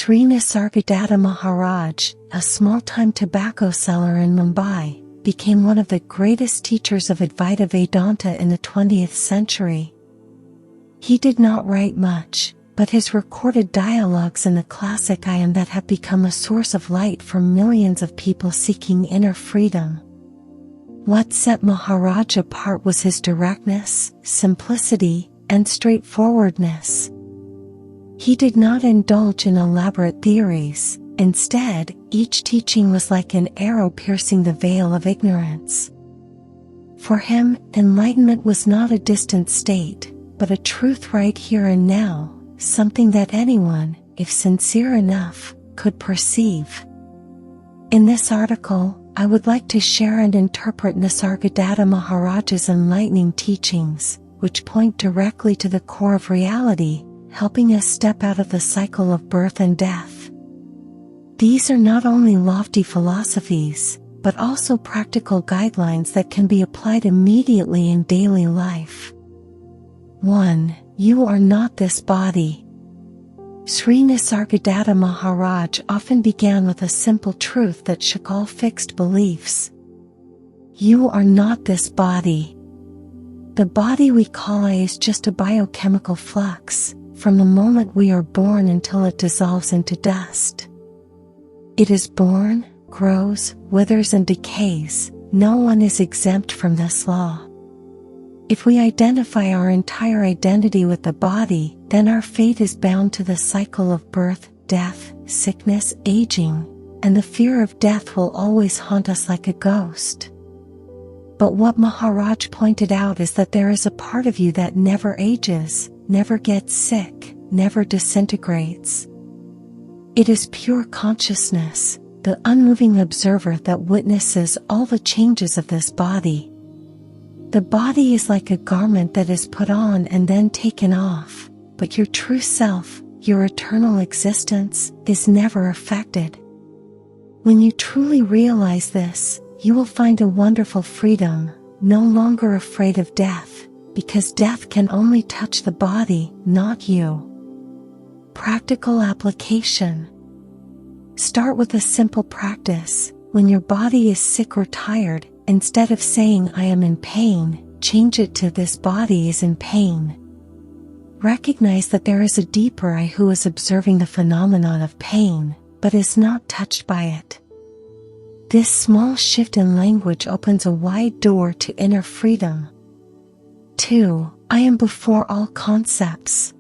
Sri Nisargadatta Maharaj, a small-time tobacco seller in Mumbai, became one of the greatest teachers of Advaita Vedanta in the 20th century. He did not write much, but his recorded dialogues in the classic I Am that have become a source of light for millions of people seeking inner freedom. What set Maharaj apart was his directness, simplicity, and straightforwardness. He did not indulge in elaborate theories. Instead, each teaching was like an arrow piercing the veil of ignorance. For him, enlightenment was not a distant state, but a truth right here and now, something that anyone, if sincere enough, could perceive. In this article, I would like to share and interpret Nisargadatta Maharaj's enlightening teachings, which point directly to the core of reality, helping us step out of the cycle of birth and death. These are not only lofty philosophies, but also practical guidelines that can be applied immediately in daily life. 1. You are not this body. Sri Nisargadatta Maharaj often began with a simple truth that shook all fixed beliefs. You are not this body. The body we call I is just a biochemical flux, from the moment we are born until it dissolves into dust. It is born, grows, withers and decays. No one is exempt from this law. If we identify our entire identity with the body, then our fate is bound to the cycle of birth, death, sickness, aging, and the fear of death will always haunt us like a ghost. But what Maharaj pointed out is that there is a part of you that never ages, never gets sick, never disintegrates. It is pure consciousness, the unmoving observer that witnesses all the changes of this body. The body is like a garment that is put on and then taken off, but your true self, your eternal existence, is never affected. When you truly realize this, you will find a wonderful freedom, no longer afraid of death, because death can only touch the body, not you. Practical application. Start with a simple practice. When your body is sick or tired, instead of saying I am in pain, change it to this body is in pain. Recognize that there is a deeper I who is observing the phenomenon of pain, but is not touched by it. This small shift in language opens a wide door to inner freedom. 2. I am before all concepts.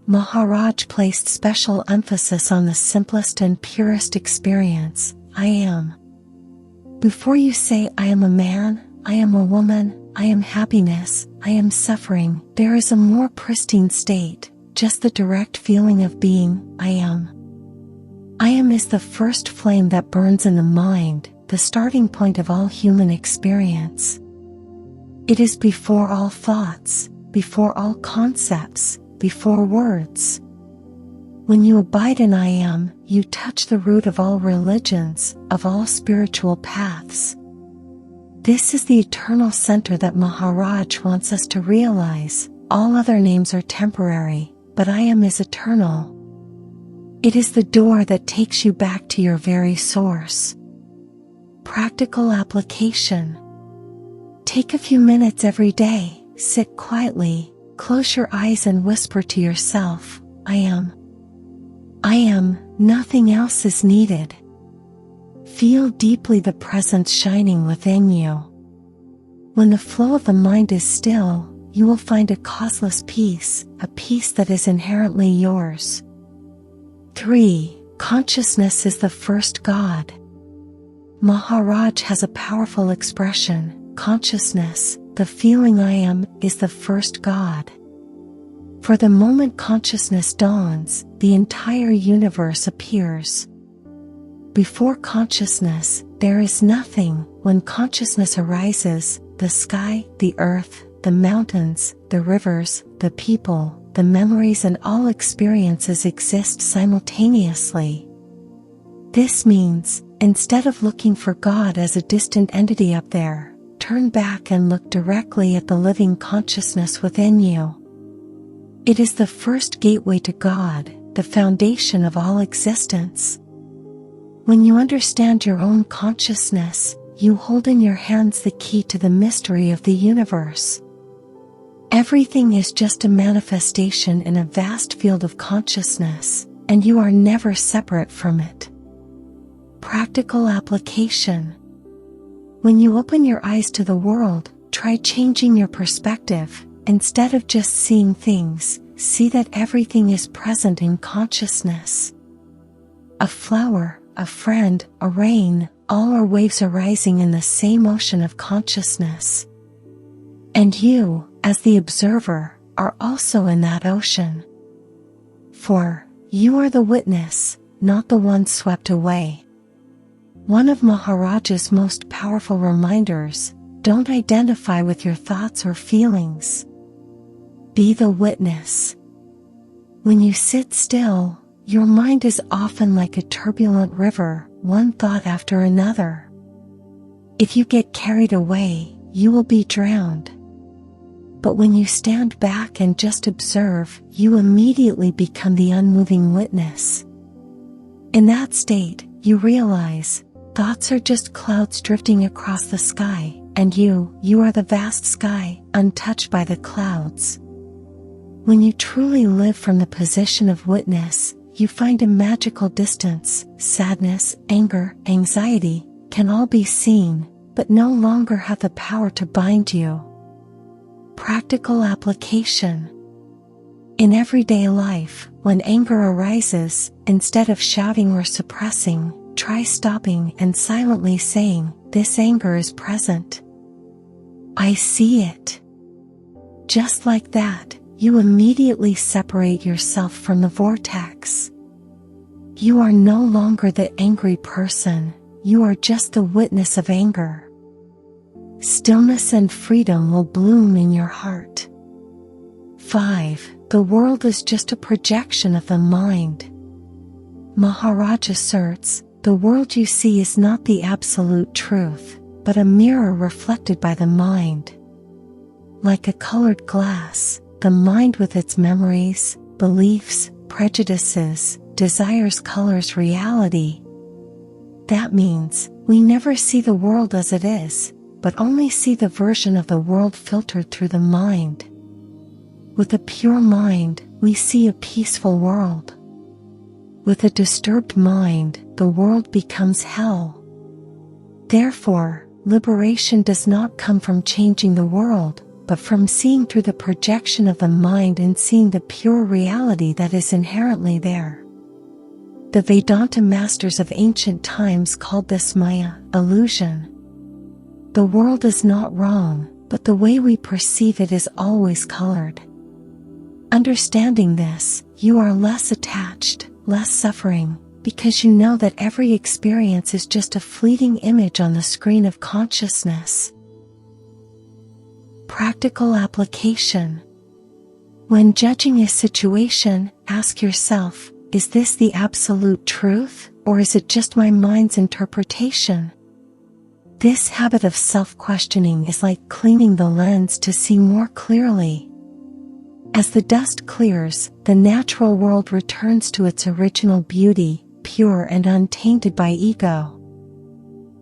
Maharaj placed special emphasis on the simplest and purest experience, I am. Before you say I am a man, I am a woman, I am happiness, I am suffering, there is a more pristine state, just the direct feeling of being, I am. I am is the first flame that burns in the mind, the starting point of all human experience. It is before all thoughts, before all concepts, before words. When you abide in I am, you touch the root of all religions, of all spiritual paths. This is the eternal center that Maharaj wants us to realize. All other names are temporary, but I am is eternal. It is the door that takes you back to your very source. Practical application. Take a few minutes every day, sit quietly, close your eyes and whisper to yourself, I am. I am, nothing else is needed. Feel deeply the presence shining within you. When the flow of the mind is still, you will find a causeless peace, a peace that is inherently yours. 3. Consciousness is the first God. Maharaj has a powerful expression, consciousness, the feeling I am, is the first God. For the moment consciousness dawns, the entire universe appears. Before consciousness, there is nothing. When consciousness arises, the sky, the earth, the mountains, the rivers, the people, the memories and all experiences exist simultaneously. This means, instead of looking for God as a distant entity up there, turn back and look directly at the living consciousness within you. It is the first gateway to God, the foundation of all existence. When you understand your own consciousness, you hold in your hands the key to the mystery of the universe. Everything is just a manifestation in a vast field of consciousness, and you are never separate from it. Practical application. When you open your eyes to the world, try changing your perspective. Instead of just seeing things, see that everything is present in consciousness. A flower, a friend, a rain, all are waves arising in the same ocean of consciousness. And you, as the observer, are also in that ocean. For you are the witness, not the one swept away. One of Maharaj's most powerful reminders: don't identify with your thoughts or feelings. Be the witness. When you sit still, your mind is often like a turbulent river, one thought after another. If you get carried away, you will be drowned. But when you stand back and just observe, you immediately become the unmoving witness. In that state, you realize, thoughts are just clouds drifting across the sky, and you are the vast sky, untouched by the clouds. When you truly live from the position of witness, you find a magical distance. Sadness, anger, anxiety can all be seen, but no longer have the power to bind you. Practical application. In everyday life, when anger arises, instead of shouting or suppressing, try stopping and silently saying, "This anger is present. I see it." Just like that, you immediately separate yourself from the vortex. You are no longer the angry person, you are just the witness of anger. Stillness and freedom will bloom in your heart. 5. The world is just a projection of the mind. Maharaj asserts, the world you see is not the absolute truth, but a mirror reflected by the mind. Like a colored glass, the mind with its memories, beliefs, prejudices, desires colors reality. That means, we never see the world as it is, but only see the version of the world filtered through the mind. With a pure mind, we see a peaceful world. With a disturbed mind, the world becomes hell. Therefore, liberation does not come from changing the world, but from seeing through the projection of the mind and seeing the pure reality that is inherently there. The Vedanta masters of ancient times called this Maya, illusion. The world is not wrong, but the way we perceive it is always colored. Understanding this, you are less attached, less suffering, because you know that every experience is just a fleeting image on the screen of consciousness. Practical application. When judging a situation, ask yourself, is this the absolute truth, or is it just my mind's interpretation? This habit of self-questioning is like cleaning the lens to see more clearly. As the dust clears, the natural world returns to its original beauty, pure and untainted by ego.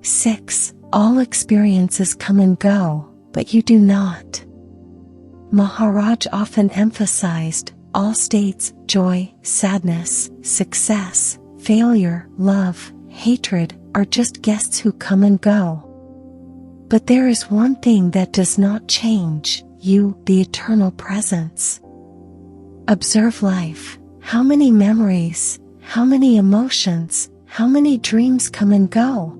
6. All experiences come and go, but you do not. Maharaj often emphasized, all states, joy, sadness, success, failure, love, hatred, are just guests who come and go. But there is one thing that does not change, you, the eternal presence. Observe life. How many memories, how many emotions, how many dreams come and go?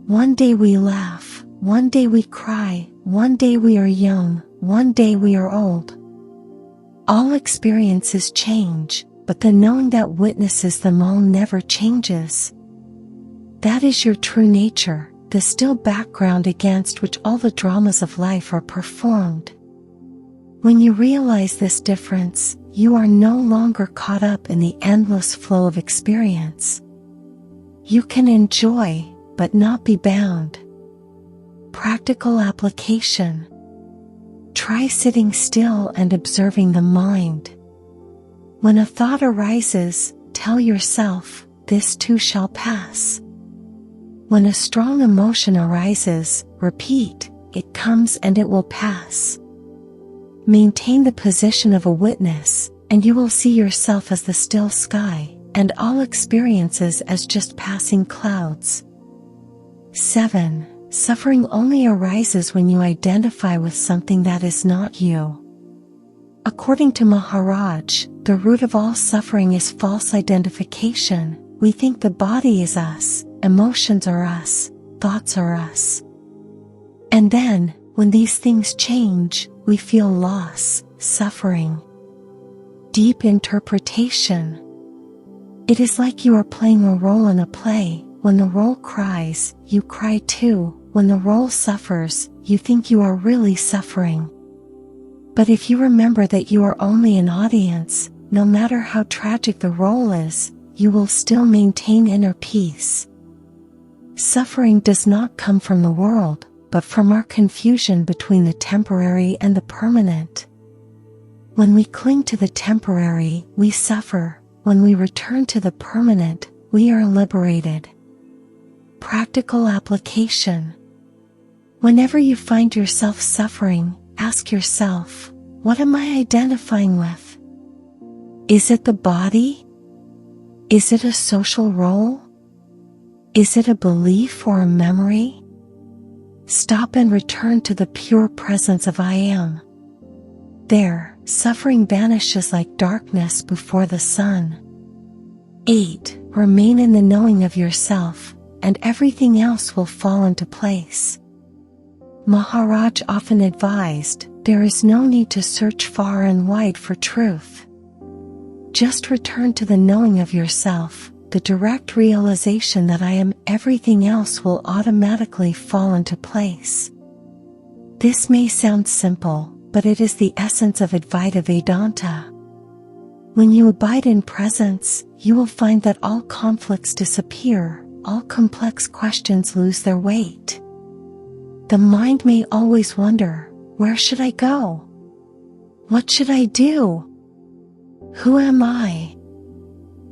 One day we laugh, one day we cry, one day we are young, one day we are old. All experiences change, but the knowing that witnesses them all never changes. That is your true nature, the still background against which all the dramas of life are performed. When you realize this difference, you are no longer caught up in the endless flow of experience. You can enjoy, but not be bound. Practical application. Try sitting still and observing the mind. When a thought arises, tell yourself, this too shall pass. When a strong emotion arises, repeat, it comes and it will pass. Maintain the position of a witness, and you will see yourself as the still sky, and all experiences as just passing clouds. 7. Suffering only arises when you identify with something that is not you. According to Maharaj, the root of all suffering is false identification. We think the body is us, emotions are us, thoughts are us. And then, when these things change, we feel loss, suffering. Deep interpretation. It is like you are playing a role in a play. When the role cries, you cry too. When the role suffers, you think you are really suffering. But if you remember that you are only an audience, no matter how tragic the role is, you will still maintain inner peace. Suffering does not come from the world, but from our confusion between the temporary and the permanent. When we cling to the temporary, we suffer. When we return to the permanent, we are liberated. Practical application. Whenever you find yourself suffering, ask yourself, what am I identifying with? Is it the body? Is it a social role? Is it a belief or a memory? Stop and return to the pure presence of I am. There, suffering vanishes like darkness before the sun. 8. Remain in the knowing of yourself, and everything else will fall into place. Maharaj often advised, there is no need to search far and wide for truth. Just return to the knowing of yourself, the direct realization that I am. Everything else will automatically fall into place. This may sound simple, but it is the essence of Advaita Vedanta. When you abide in presence, you will find that all conflicts disappear, all complex questions lose their weight. The mind may always wonder, where should I go? What should I do? Who am I?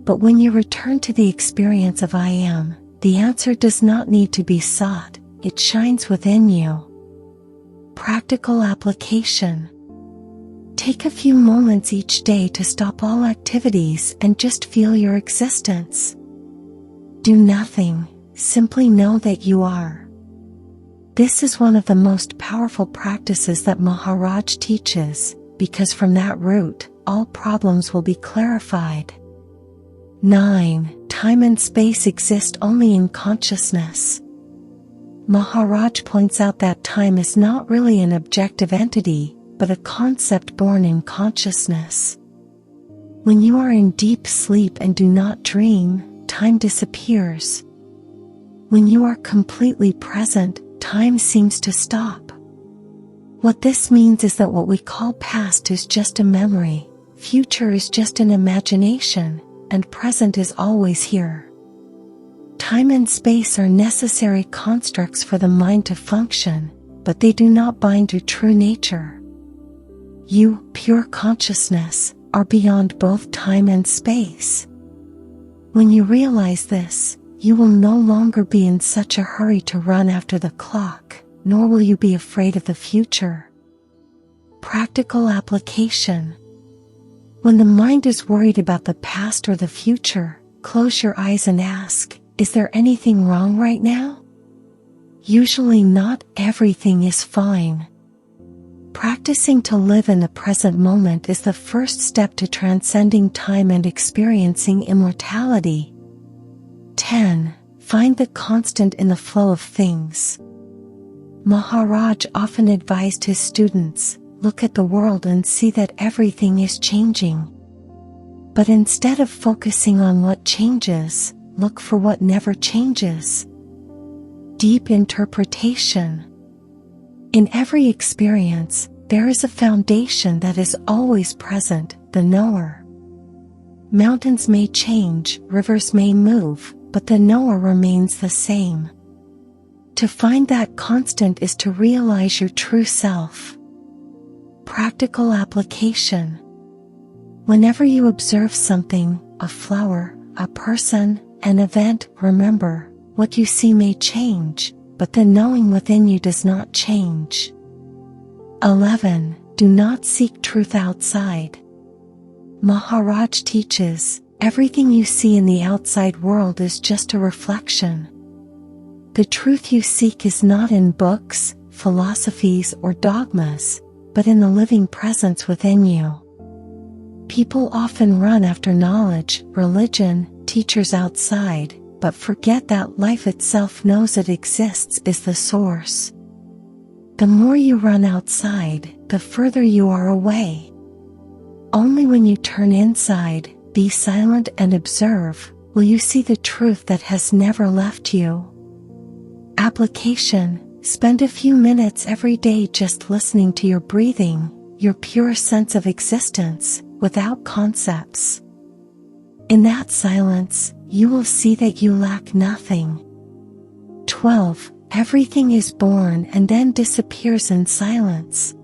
But when you return to the experience of I am, the answer does not need to be sought, it shines within you. Practical application. Take a few moments each day to stop all activities and just feel your existence. Do nothing, simply know that you are. This is one of the most powerful practices that Maharaj teaches, because from that root, all problems will be clarified. 9. Time and space exist only in consciousness. Maharaj points out that time is not really an objective entity, but a concept born in consciousness. When you are in deep sleep and do not dream, time disappears. When you are completely present, time seems to stop. What this means is that what we call past is just a memory, future is just an imagination, and present is always here. Time and space are necessary constructs for the mind to function, but they do not bind to true nature. You, pure consciousness, are beyond both time and space. When you realize this, you will no longer be in such a hurry to run after the clock, nor will you be afraid of the future. Practical application. When the mind is worried about the past or the future, close your eyes and ask, is there anything wrong right now? Usually not everything is fine. Practicing to live in the present moment is the first step to transcending time and experiencing immortality. 10. Find the constant in the flow of things. Maharaj often advised his students, look at the world and see that everything is changing. But instead of focusing on what changes, look for what never changes. Deep interpretation. In every experience, there is a foundation that is always present, the knower. Mountains may change, rivers may move, but the knower remains the same. To find that constant is to realize your true self. Practical application. Whenever you observe something, a flower, a person, an event, remember, what you see may change, but the knowing within you does not change. 11. Do not seek truth outside. Maharaj teaches, everything you see in the outside world is just a reflection. The truth you seek is not in books, philosophies, or dogmas, but in the living presence within you. People often run after knowledge, religion, teachers outside, but forget that life itself knows it exists is the source. The more you run outside, the further you are away. Only when you turn inside, be silent and observe, will you see the truth that has never left you. Application: spend a few minutes every day just listening to your breathing, your pure sense of existence, without concepts. In that silence, you will see that you lack nothing. 12. Everything is born and then disappears in silence.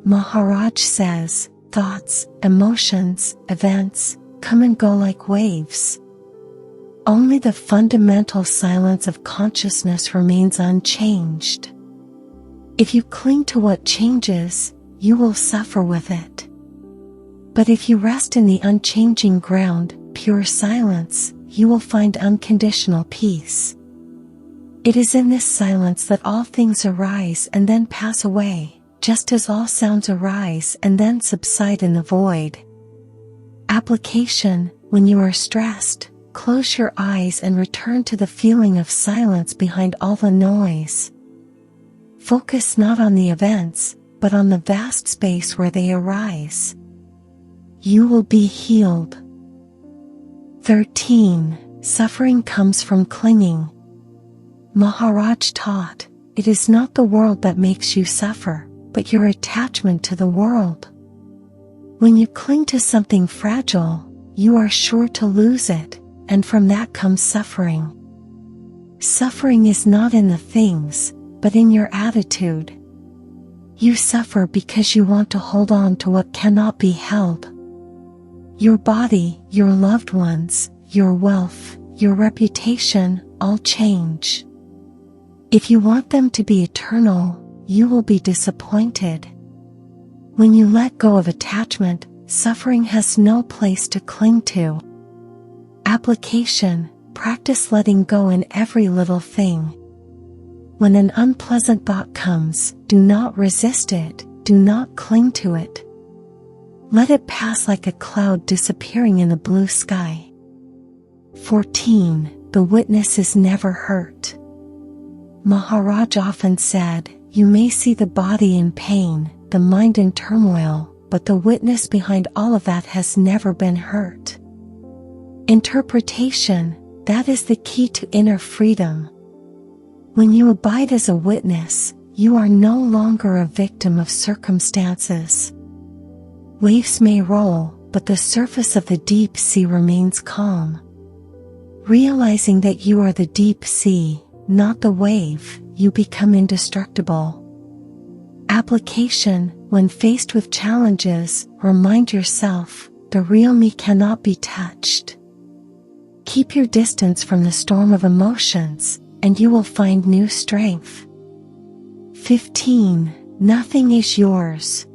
Maharaj says, thoughts, emotions, events, come and go like waves. Only the fundamental silence of consciousness remains unchanged. If you cling to what changes, you will suffer with it. But if you rest in the unchanging ground, pure silence, you will find unconditional peace. It is in this silence that all things arise and then pass away, just as all sounds arise and then subside in the void. Application: when you are stressed, close your eyes and return to the feeling of silence behind all the noise. Focus not on the events, but on the vast space where they arise. You will be healed. 13. Suffering comes from clinging. Maharaj taught, it is not the world that makes you suffer, but your attachment to the world. When you cling to something fragile, you are sure to lose it, and from that comes suffering. Suffering is not in the things, but in your attitude. You suffer because you want to hold on to what cannot be held. Your body, your loved ones, your wealth, your reputation, all change. If you want them to be eternal, you will be disappointed. When you let go of attachment, suffering has no place to cling to. Application: practice letting go in every little thing. When an unpleasant thought comes, do not resist it, do not cling to it. Let it pass like a cloud disappearing in the blue sky. 14. The witness is never hurt. Maharaj often said, you may see the body in pain, the mind in turmoil, but the witness behind all of that has never been hurt. Interpretation: that is the key to inner freedom. When you abide as a witness, you are no longer a victim of circumstances. Waves may roll, but the surface of the deep sea remains calm. Realizing that you are the deep sea, not the wave, you become indestructible. Application: when faced with challenges, remind yourself, the real me cannot be touched. Keep your distance from the storm of emotions, and you will find new strength. 15. Nothing is yours.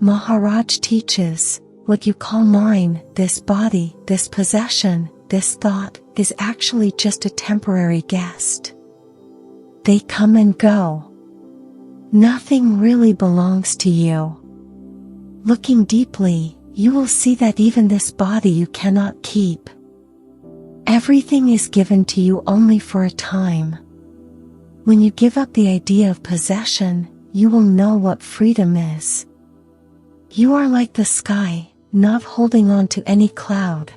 Maharaj teaches, what you call mine, this body, this possession, this thought, is actually just a temporary guest. They come and go. Nothing really belongs to you. Looking deeply, you will see that even this body you cannot keep. Everything is given to you only for a time. When you give up the idea of possession, you will know what freedom is. You are like the sky, not holding on to any cloud.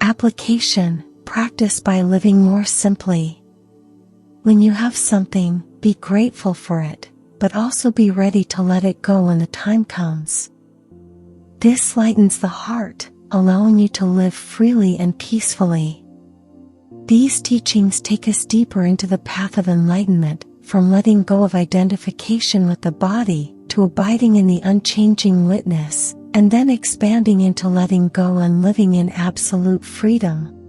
Application: practice by living more simply. When you have something, be grateful for it, but also be ready to let it go when the time comes. This lightens the heart, allowing you to live freely and peacefully. These teachings take us deeper into the path of enlightenment, from letting go of identification with the body, to abiding in the unchanging witness, and then expanding into letting go and living in absolute freedom.